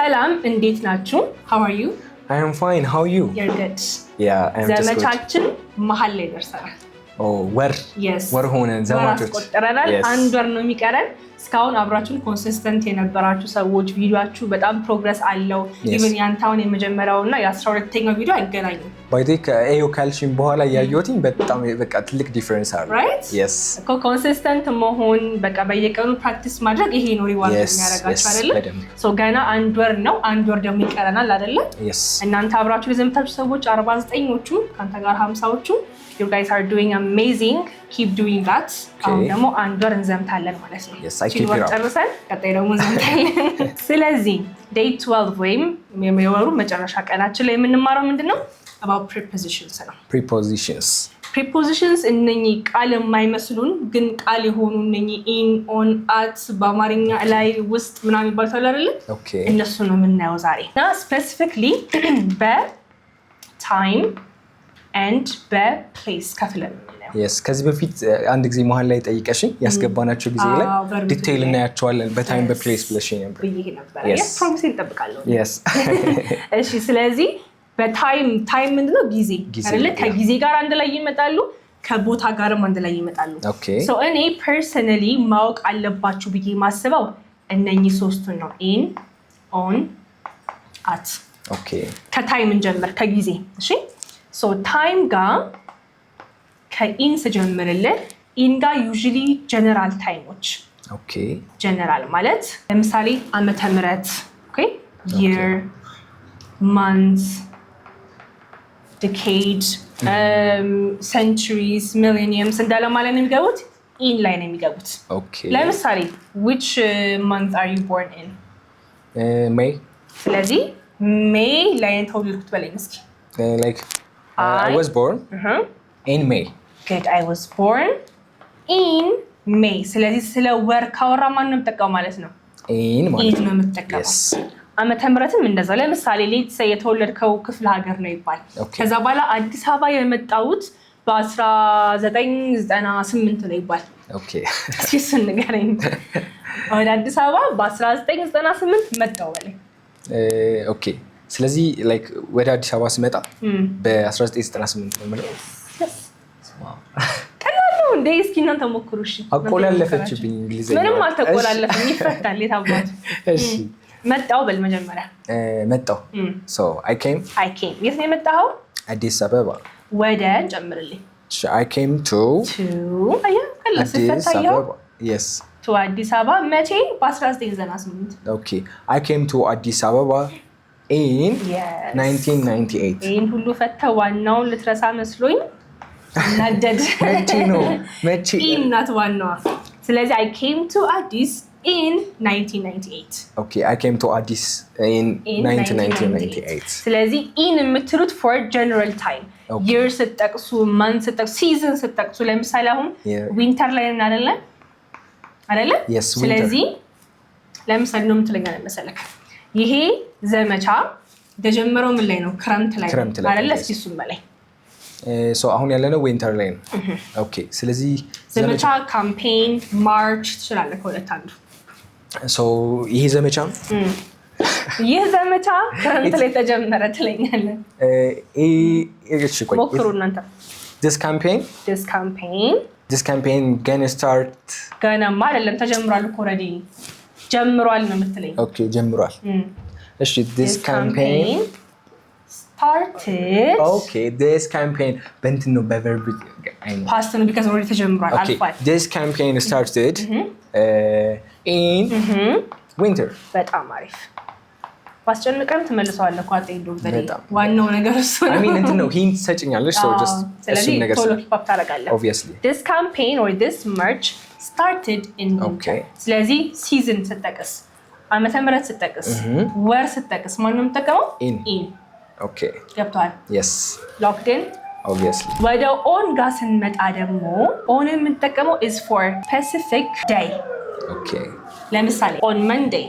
ሰላም እንዴት ናችሁ? How are you? I am fine. How are you? You're good. Yeah, I am just good. ዘመቻችን መሀል ላይ ደርሰናል። ወር ሆነን ዘማቾች ቆጥረናል። አንድ ወር ነው የሚቀረን። እስካሁን አብራችሁን ኮንሲስተንት የነበራችሁ ሰዎች ቪዲዮአችሁ በጣም ፕሮግረስ አለው። ኢቭን ያንታውን የመጀመሪያውና የ12ኛው ቪዲዮ አይገናኙም። ባይቴ ከኤዮ ካልሽን በኋላ ያየሁትኝ በጣም በቃ ትልቅ ዲፈረንስ አለ። Right? Yes. ኮንሲስተንት መሆን በቃ በየቀኑ ፕራክቲስ ማድረግ ይሄ ነው ሪዋርድ የሚያደርጋችሁ አይደል? ሶ ገና አንድ ወር ነው። አንድ ወር ደግሞ ይቀረናል አይደል? Yes. እናንተ አብራችሁ የዘመታችሁ ሰዎች 49ዎቹ ካንተ ጋር 50ዎቹ you guys are doing amazing. Keep doing that. አሁን ደግሞ አንድ ወር እንዘምታለን ማለት ነው። Yes, I keep it up. ጨርሰን ቀጣይ ደግሞ እንዘምታለን። ስለዚህ day 12 ወይም የወሩ መጨረሻ ቀናችን ላይ የምንማረው ምንድነው? about prepositions ነው። prepositions እነኚህ ቃል የማይመስሉን ግን ቃል የሆኑ እነኚህ in on at በአማርኛ ላይ ውስጥ ምናምን ይባላል አይደል? Okay. እነሱ ነው የምናየው ዛሬ። እና specifically በtime and በፕሌስ ከፍለን ነው። Yes, ከዚህ በፊት አንድ ጊዜ መሀል ላይ ጠይቀሽኝ ያስገባናቸው ጊዜ ላይ ዲቴይል እናያቸዋለን በታይም በፕሌስ ብለሽኝ ነበር። Yes, ፕሮሚስ እንጠብቃለን። Yes. እሺ፣ ስለዚህ በታይም ምንድነው? ጊዜ አይደለ? ከጊዜ ጋር አንድ ላይ ይመጣሉ፣ ከቦታ ጋርም አንድ ላይ ይመጣሉ። Okay. So እኔ ፐርሰናሊ ማወቅ አለባችሁ ብዬ ማስበው እነኚህ ሶስቱን ነው። in on at. Okay. ከታይም እንጀምር ከጊዜ። እሺ፣ so ታይም ጋር ከኢን ስጀምርልህ ኢን ጋር ዩዥሊ ጀነራል ታይሞች። ኦኬ። ጀነራል ማለት ለምሳሌ ዓመተ ምህረት፣ ኦኬ፣ year, month, decade, centuries, millenniums እንዳለ ማለት ነው የሚገቡት ኢን ላይ ነው የሚገቡት። ኦኬ። ለምሳሌ which month are you born in? May. ስለዚህ ሜይ ላይ ተወለድኩት በለኝ እስኪ። Like I was born in May. Good. I was born in May. ስለዚህ ስለ ወር ካወራ ማን ነው የምጠቀመው ማለት ነው? in ማለት ነው የምጠቀመው። Yes. ዓመተ ምህረትም እንደዛው። ለምሳሌ ሌትስ የተወለድከው ክፍለ ሀገር ነው ይባል። ከዛ በኋላ አዲስ አበባ የመጣሁት በ1998 ነው ይባል። ኦኬ። እስኪ እሱን ንገረኝ። ወደ አዲስ አበባ በ1998 መጣሁ በለኝ። ኦኬ። ስለዚህ ላይክ ወደ አዲስ አበባ ስመጣ በ1998 ነው ማለት ነው። ቀላል ነው እንዴ? እስኪ እናንተ ሞክሩ። እሺ፣ አቆላለፈችብኝ እንግሊዘኛ። ምንም አልተቆላለፈም፣ ይፈታል። የታባቱ። እሺ፣ መጣሁ በል መጀመሪያ። መጣሁ። so I came የት ነው የመጣኸው? አዲስ አበባ። ወደ ጨምርልኝ። I came to አዲስ አበባ። Yes. to አዲስ አበባ መቼ? በ1998። Okay. I came to አዲስ አበባ in 1998. ይህን ሁሉ ፈተህ ዋናውን ልትረሳ መስሎኝ እናደድ። መቼ ናት ዋናዋ። ስለዚህ I came to አዲስ in 1998. Okay, I came to አዲስ in 1998. ስለዚህ in የምትሉት for general time. year ስትጠቅሱ፣ month ስትጠቅሱ፣ season ስትጠቅሱ ለምሳሌ አሁን winter ላይ አይደለ? Yes, winter. ስለዚህ ለምሳሌ ነው የምትለኝ መሰለክ ይሄ ዘመቻ የተጀመረው ምን ላይ ነው? ክረምት ላይ አይደለ? እስኪ እሱን በላይ so አሁን ያለነው ዊንተር ላይ ነው። ኦኬ። ስለዚህ ዘመቻ ካምፔን ማርች ትችላለህ ከሁለት አንዱ። so ይሄ ዘመቻ ክረምት ላይ ተጀመረ ትለኛለህ። እሺ፣ ቆይ ሞክሩ እናንተ። this campaign gonna start ገናማ አይደለም ተጀምሯል እኮ ኦልሬዲ ጀምሯል ነው የምትለኝ። ኦኬ፣ ጀምሯል። እሺ፣ this campaign started. Okay, this campaign በእንትን ነው በverb past ነው because already ተጀምሯል አልፏል። this campaign started in winter. በጣም አሪፍ። ባስጨንቀን ትመልሰዋለህ እኮ አጤ ዶክተር። ዋናው ነገር እሱ ነው። I mean እንትን ነው hint ሰጭኛለሽ so just ስለዚህ ቶሎ ኪፕ አፕ ታደርጋለህ። Obviously. this campaign or this march started in winter. ስለዚህ season ስትጠቅስ፣ ዓመተ ምህረት ስትጠቅስ፣ ወር ስትጠቅስ ማን ነው የምትጠቀመው? in. Okay. ገብቷል? Yes. locked in? Obviously. ወደ on ጋር ስንመጣ ደግሞ on የምንጠቀመው is for specific day. Okay. ለምሳሌ on Monday,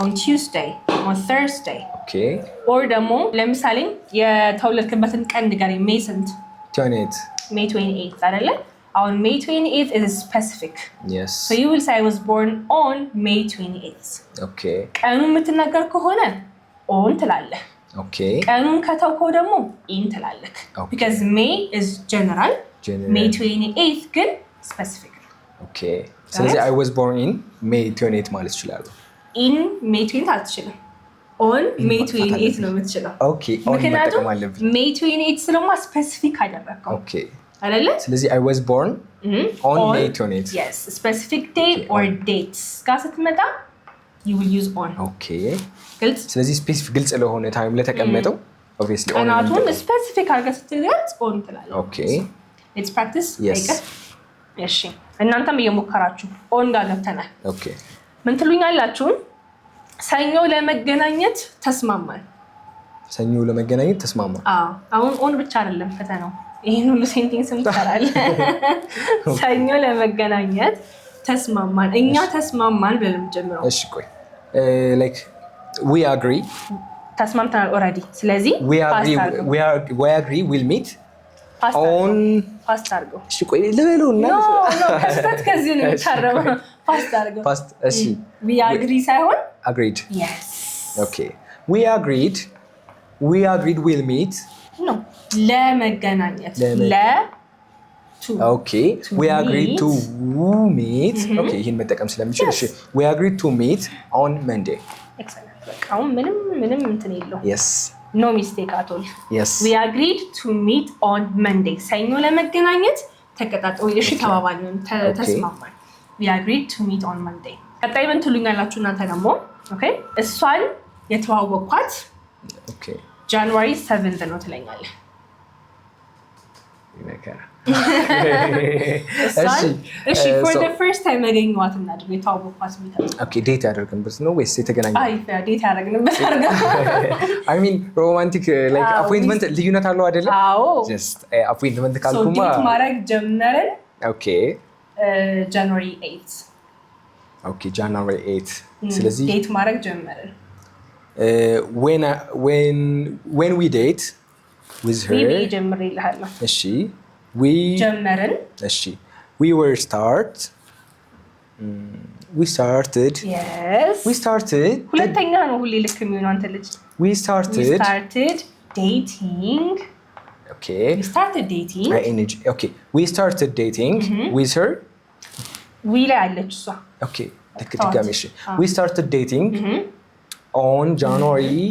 on Tuesday, on Thursday. Okay. or ደግሞ ለምሳሌ የተወለድክበትን ቀን ንገረኝ። May ስንት? 28. May 28 አይደለ? On May 28th is specific. Yes. So you will say I was born on May 28th. Okay. ቀኑ የምትናገር ከሆነ on ትላለህ ቀኑን ከተውከው ደግሞ in ትላለህ because May is general May 28th ግን specific okay ስለዚህ I was born in May 28 ማለት ይችላል in May 28 አትችልም on May 28 ነው የምትችለው okay on መጠቀም አለብኝ May 28 ስለማ specific አደረከው okay አይደለ ስለዚህ I was born on May 28 yes specific day or dates ጋር ስትመጣ you will use on okay ግልጽ ስለዚህ ስፔሲፊክ ግልጽ ለሆነ ታይም ለተቀመጠው obviously on ቀናቱን ስፔሲፊክ አድርገህ ስትገልጽ on ትላለህ okay let's practice yes እሺ እናንተም እየሞከራችሁ on ጋር ገብተናል okay ምን ትሉኛላችሁ ሰኞ ለመገናኘት ተስማማን ሰኞ ለመገናኘት ተስማማን አሁን on ብቻ አይደለም ፈተናው ይሄን ሁሉ ሴንቴንስም ትሰራለህ ሰኞ ለመገናኘት ተስማማን እኛ ተስማማን ብለን ጀምረው እሺ ቆይ like we agree ተስማምተናል already ስለዚህ we agree we'll meet on fast አድርገው እሺ ቆይ ልበሉና no ከስተት ከዚህ ነው ታረመ fast አድርገው fast እሺ we agree ሳይሆን agreed yes okay we agreed we'll meet no ለመገናኘት to okay we agreed to meet okay ይሄን መጠቀም ስለምችል እሺ we agreed to meet on Monday excellent በቃ አሁን ምንም እንትን የለው yes no mistake at all yes we agreed to meet on Monday ሰኞ ለመገናኘት ተቀጣጣው እሺ ተባባልን ተስማማን we agreed to meet on Monday ቀጣይ ምን ትሉኛላችሁ እናንተ ደግሞ okay እሷን የተዋወቅኳት okay January 7th ነው ትለኛለህ እሺ for the first time አገኘኋት እና ደግሞ የተዋወቅኳት ሚታ okay date ያደርግንበት ነው ወይስ የተገናኘው አይ date ያደርግንበት አርጋ I mean romantic like appointment ልዩነት አለው አይደለ አዎ just appointment ካልኩማ so date ማድረግ ጀመርን okay January 8th okay January 8th ስለዚህ date ማድረግ ጀመርን when we date with her we ጀምሬልሃለሁ እሺ we ጀመርን እሺ we started yes we started ሁለተኛ ነው ሁሌ ልክ የሚሆነው አንተ ልጅ we started dating okay we started dating okay we started dating with her we ላይ አለች እሷ okay ድጋሚ እሺ we started dating on January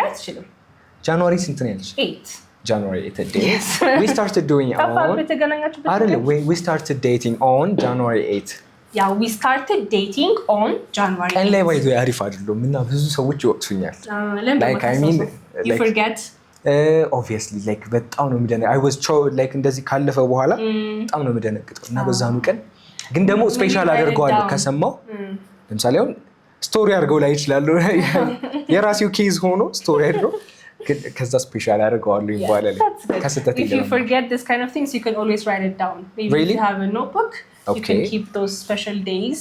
አትችልም January ስንት ነው ያልሽ 8 January 8th day we started doing we started dating on January 8th yeah we started dating on January 8th and ላይ ባይዞ ያሪፍ አይደለም እና ብዙ ሰዎች ይወቅሱኛል like I mean you forget obviously like በጣም ነው የሚደነቅ I was like እንደዚህ ካለፈ በኋላ በጣም ነው የሚደነቅጠው እና በዛኑ ቀን ግን ደግሞ ስፔሻል አድርገዋለሁ ከሰማው ለምሳሌ አሁን ስቶሪ አድርገው ላይ ይችላል የራሴው ኬዝ ሆኖ ስቶሪ አድርገው ከዛ ስፔሻል አድርገዋለሁ ይባላል ከስተት if you forget this kind of things you can always write it down maybe really? you have a notebook you can keep those special days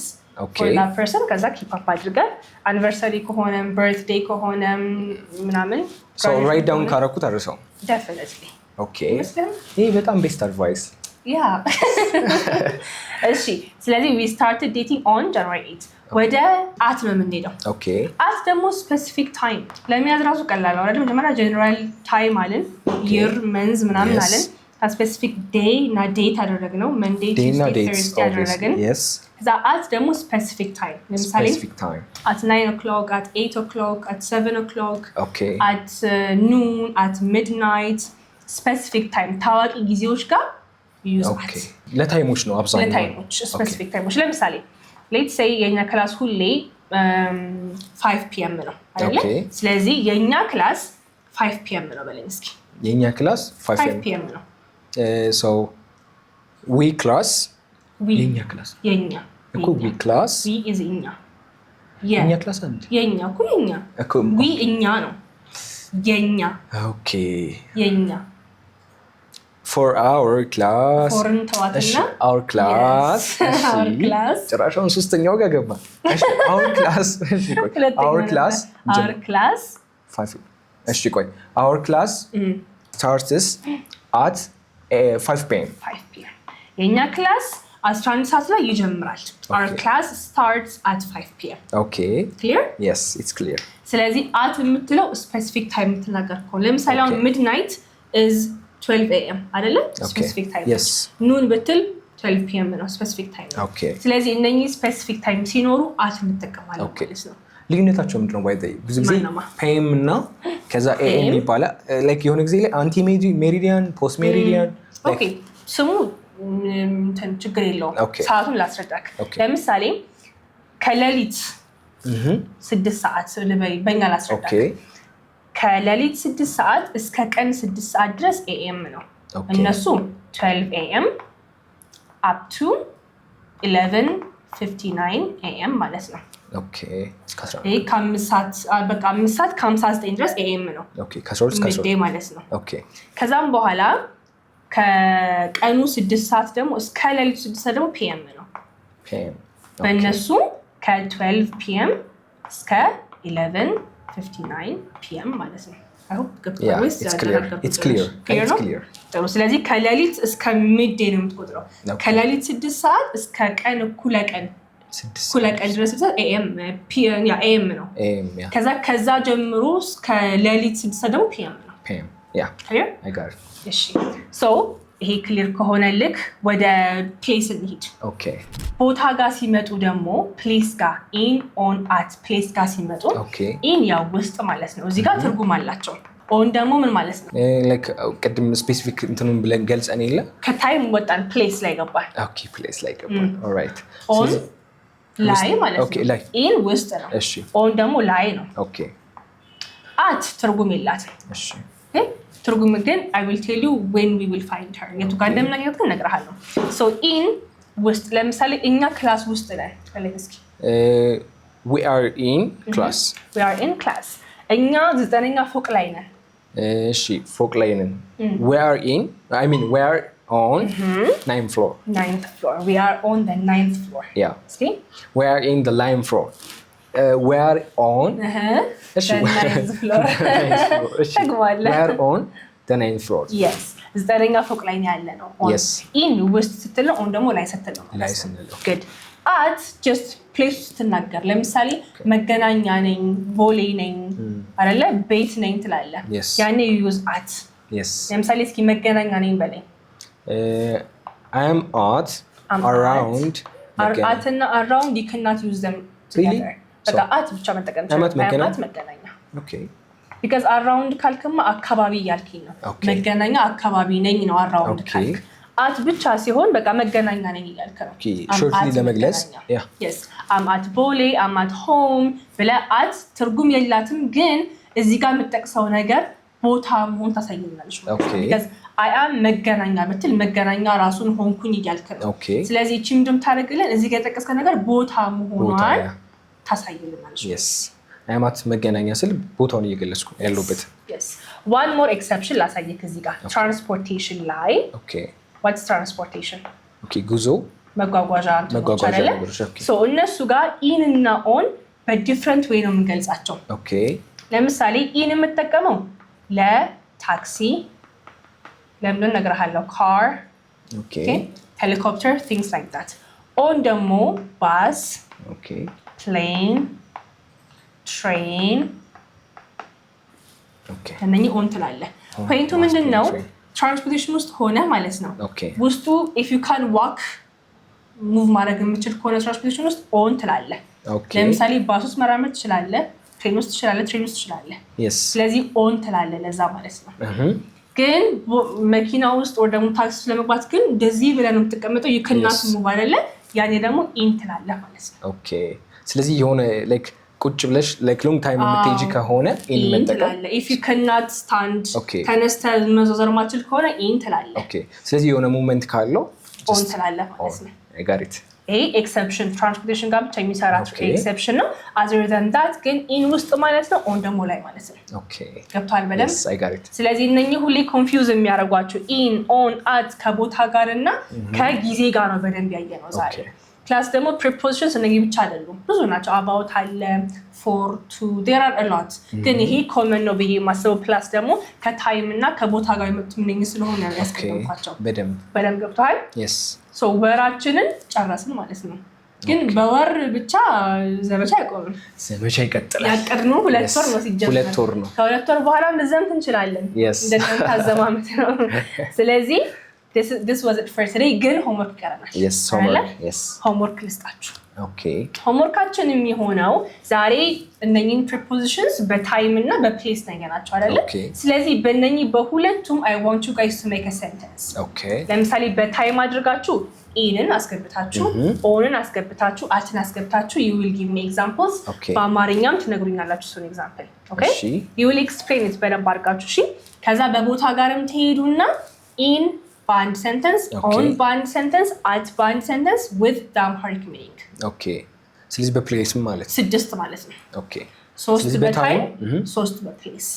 for that person ከዛ keep up አድርገህ anniversary ከሆነም birthday ከሆነም ምናምን so write down ካረኩት አርሰው definitely okay ይሄ በጣም best advice yeah እሺ ስለዚህ we started dating on January 8th ወደ አት ነው የምንሄደው okay አት ደግሞ ስፔሲፊክ ታይም ለሚያዝ ራሱ ቀላል ነው አይደል መጀመሪያ ጀነራል ታይም አለን year months ምናምን አለን ስፔሲፊክ ዴይ እና ዴት አደረግነው Monday Tuesday Thursday አደረግን yes ከዛ አት ደግሞ ስፔሲፊክ ታይም ለምሳሌ at 9 o'clock at 8 o'clock at 7 o'clock okay at noon at midnight ስፔሲፊክ ታይም ታዋቂ ጊዜዎች ጋር ዩዝ አት ለታይሞች ነው አብዛኛው ለታይሞች ስፔሲፊክ ታይሞች ለምሳሌ let's say የኛ ክላስ ሁሌ 5 p.m. ነው አይደል ስለዚህ የኛ ክላስ 5 p.m. ነው በለኝ እስኪ የኛ ክላስ 5 p.m. ነው so we class የኛ ክላስ የኛ እኮ we class we is እኛ የኛ ክላስ አንድ የኛ እኮ የኛ we እኛ ነው የኛ okay የኛ for our class our class ጭራሻውን ሶስተኛው ጋር ገባ our class 5 እሺ ቆይ our class starts at 5 p.m. የኛ ክላስ 11 ሰዓት ላይ ይጀምራል። Our class starts at 5 p.m. Okay. Clear? Yes, it's clear. ስለዚህ at የምትለው ስፔሲፊክ ታይም የምትናገር ከሆነ ለምሳሌ አሁን midnight is 12 a.m. አይደለ? ስፔሲፊክ ታይም። Yes. ኑን ብትል 12 p.m. ነው ስፔሲፊክ ታይም ነው። Okay. ስለዚህ እነኚህ ስፔሲፊክ ታይም ሲኖሩ at እንጠቀማለን ማለት ነው። ልዩነታቸው ምንድነው? ባይ ዘ ብዙ ጊዜ ፒኤም እና ከዛ ኤኤም ይባላል። ላይክ የሆነ ጊዜ ላይ አንቲ ሜሪዲያን ፖስት ሜሪዲያን ኦኬ ስሙ እንትን ችግር የለውም። ሰዓቱን ላስረዳክ። ለምሳሌ ከሌሊት 6 ሰዓት በእኛ ላስረዳክ። ከሌሊት 6 ሰዓት እስከ ቀን 6 ሰዓት ድረስ ኤኤም ነው። እነሱ 12 ኤኤም up to 11:59 ኤኤም ማለት ነው። ኦኬ ይሄ ከ5 ሰዓት ከ59 ድረስ ኤኤም ነው። ኦኬ ከ12 እስከ 12 ማለት ነው። ኦኬ ከዛም በኋላ ከቀኑ 6 ሰዓት ደግሞ እስከ ሌሊቱ 6 ሰዓት ደግሞ ፒኤም ነው። ፒኤም በእነሱ ከ12 ፒኤም እስከ 11:59 ፒኤም ማለት ነው። I hope it's clear. ስለዚህ ከሌሊት እስከ ሚድዴ ነው የምትቆጥረው። ከሌሊት 6 ሰዓት እስከ ቀን እኩለ ቀን ድረስ ኤኤም ነው። ከዛ ጀምሮ እስከ ሌሊት 6 ሰዓት ደግሞ ፒኤም ነው። I got it. እሺ ሶ ይሄ ክሊር ከሆነ ልክ ወደ ፕሌስ እንሂድ። ኦኬ ቦታ ጋር ሲመጡ ደግሞ ፕሌስ ጋር ኢን ኦን አት ፕሌስ ጋር ሲመጡ ኢን ያው ውስጥ ማለት ነው። እዚህ ጋር ትርጉም አላቸው። ኦን ደግሞ ምን ማለት ነው? ላይክ ቅድም ስፔሲፊክ እንትኑን ብለን ገልጸን የለ ከታይም ወጣን ፕሌስ ላይ ገባል። ኦኬ ፕሌስ ላይ ገባል። ኦልራይት ኦን ላይ ማለት ነው። ኢን ውስጥ ነው። እሺ ኦን ደግሞ ላይ ነው። ኦኬ አት ትርጉም የላትም። እሺ ትርጉም ግን I will tell you when we will find her የቱ ጋር እንደምናገኘት ግን እነግርሃለሁ። so in ውስጥ ለምሳሌ እኛ ክላስ ውስጥ ነን። እስኪ we are in class እኛ 9ኛ ፎቅ ላይ ነን። እሺ ፎቅ ላይ ነን። we are on 9th floor. We are on the 9th floor. Yeah. See? We are in the 9th floor. We are on the 9th floor. We are on the 9th floor. Yes. 9ኛ ፎቅ ላይ ያለ ነው። Yes. in ውስጥ ስትል ነው on ደግሞ ላይ ስትል ነው። ላይ ስንል good. at just place ስትናገር ለምሳሌ መገናኛ ነኝ፣ ቦሌ ነኝ አይደለ? ቤት ነኝ ትላለህ። ያኔ you use at. Yes. ለምሳሌ እስኪ መገናኛ ነኝ በለኝ። I am around. At እና around you cannot use them together. በቃ at ብቻ መጠቀም ትችላለህ። at መገናኛ። Okay. because around ካልክማ አካባቢ ያልከኝ ነው። መገናኛ አካባቢ ነኝ ነው around ካልክ። at ብቻ ሲሆን በቃ መገናኛ ነኝ እያልክ ነው። Okay. shortly ለመግለጽ yes I'm at ቦሌ I'm at home ብለህ at ትርጉም የላትም ግን እዚህ ጋር የምትጠቅሰው ነገር ቦታ መሆን ታሳየናለች ማለት ነው። because I am መገናኛ ብትል መገናኛ ራሱን ሆንኩኝ እያልክ ነው። ስለዚህ እቺ ምንድን ታደርግልን እዚህ ጋር የጠቀስከው ነገር ቦታ መሆኗን ታሳየናለች። yes I am at መገናኛ ስል ቦታውን እየገለጽኩ ያለሁበት። yes one more exception ላሳየክ እዚህ ጋር transportation ላይ what's transportation? ጉዞ መጓጓዣ አይደለ? so እነሱ ጋር in እና on በዲፍረንት ዌይ ነው የምንገልጻቸው። ለምሳሌ in የምጠቀመው ለታክሲ ለምን እነግርሃለሁ car helicopter things like that. on ደግሞ bus plane train እነኚህ on ትላለህ። ፖይንቱ ምንድነው? ትራንስፖርቴሽን ውስጥ ሆነ ማለት ነው ውስጡ if you can walk ሙቭ ማድረግ የምችል ከሆነ ትራንስፖርቴሽን ውስጥ on ትላለህ። ለምሳሌ ባስ ውስጥ መራመድ ትችላለህ፣ ትሬን ውስጥ ትችላለህ፣ ትሬን ውስጥ ትችላለህ። ስለዚህ on ትላለህ ለዛ ማለት ነው። ግን መኪና ውስጥ ወይ ደግሞ ታክሲ ውስጥ ለመግባት ግን እንደዚህ ብለህ ነው የምትቀመጠው you cannot move አይደለ? ያኔ ደግሞ in ትላለህ ማለት ነው። ስለዚህ የሆነ ላይክ ቁጭ ብለሽ ላይክ ሎንግ ታይም የምትሄጂ ከሆነ in መጠቀም if you cannot stand ተነስተህ መዞር ማችል ከሆነ in ትላለህ። ስለዚህ የሆነ ሙቭመንት ካለው on ትላለህ ማለት ነው። I got it. ኤክሰፕሽን ትራንስፖርቴሽን ጋር ብቻ የሚሰራ ኤክሰፕሽን ነው። other than that ግን in ውስጥ ማለት ነው on ደግሞ ላይ ማለት ነው። ገብቷል በደንብ? Yes, I got it. ስለዚህ እነኚህ ሁሌ ኮንፊውዝ የሚያደርጓቸው in on at ከቦታ ጋር እና ከጊዜ ጋር ነው በደንብ ያየነው ዛሬ። ፕላስ ደግሞ ፕሪፖዚሽንስ እነዚህ ብቻ አይደሉም፣ ብዙ ናቸው። about አለ for to there are a lot ግን ይሄ ኮመን ነው ብዬ የማስበው ፕላስ ደግሞ ከታይም እና ከቦታ ጋር የመጡት ምንኝ ስለሆነ ያስቀምጧቸው በደንብ ገብቷል። ሶ ወራችንን ጨረስን ማለት ነው። ግን በወር ብቻ ዘመቻ አይቆምም፣ ዘመቻ ይቀጥላል። ያቀድነው 2 ወር ነው ሲጀመር፣ 2 ወር ነው። ከ2 ወር በኋላ ልንዘምት እንችላለን እንደናንተ አዘማመት ነው። ስለዚህ this was it for today ግን homework ይቀረናል። homework ልስጣችሁ። homeworkአችን የሚሆነው ዛሬ እነኚህን prepositions በታይም እና በፕሌስ ነገናቸው አይደለ? ስለዚህ በእነኚህ በሁለቱም I want you guys to make a sentence። ለምሳሌ በታይም አድርጋችሁ ኢንን አስገብታችሁ ኦንን አስገብታችሁ አትን አስገብታችሁ you will give me examples። በአማርኛም ትነግሩኛላችሁ እሱን ኤግዛምፕል። you will explain it በደንብ አድርጋችሁ። እሺ ከዛ በቦታ ጋርም ትሄዱና in band sentence on band sentence at band sentence with the Amharic meaning። ስለዚህ በፕሌስ ማለት 6 ማለት ነው። 3 በታይም 3 በፕሌስ።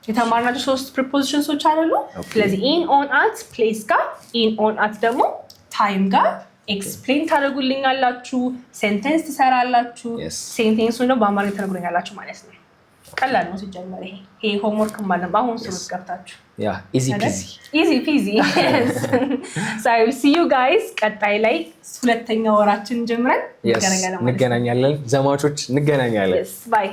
የተማርናቸው 3 prepositions አይደሉ? ስለዚህ in on at place ጋር in on at ደግሞ ታይም ጋር ኤክስፕሌን ታደርጉልኛላችሁ፣ ሴንቴንስ ትሰራላችሁ፣ ሴንቴንሱን ደግሞ በአማርኛ ተነግሩኛላችሁ ማለት ነው። ቀላል ነው ሲጀመር ይሄ ሆምወርክ ማለት አሁን ስሩት ገብታችሁ easy peasy so I will see you guys ቀጣይ ላይ ሁለተኛ ወራችን ጀምረን እንገናኛለን። ዘማቾች እንገናኛለን። bye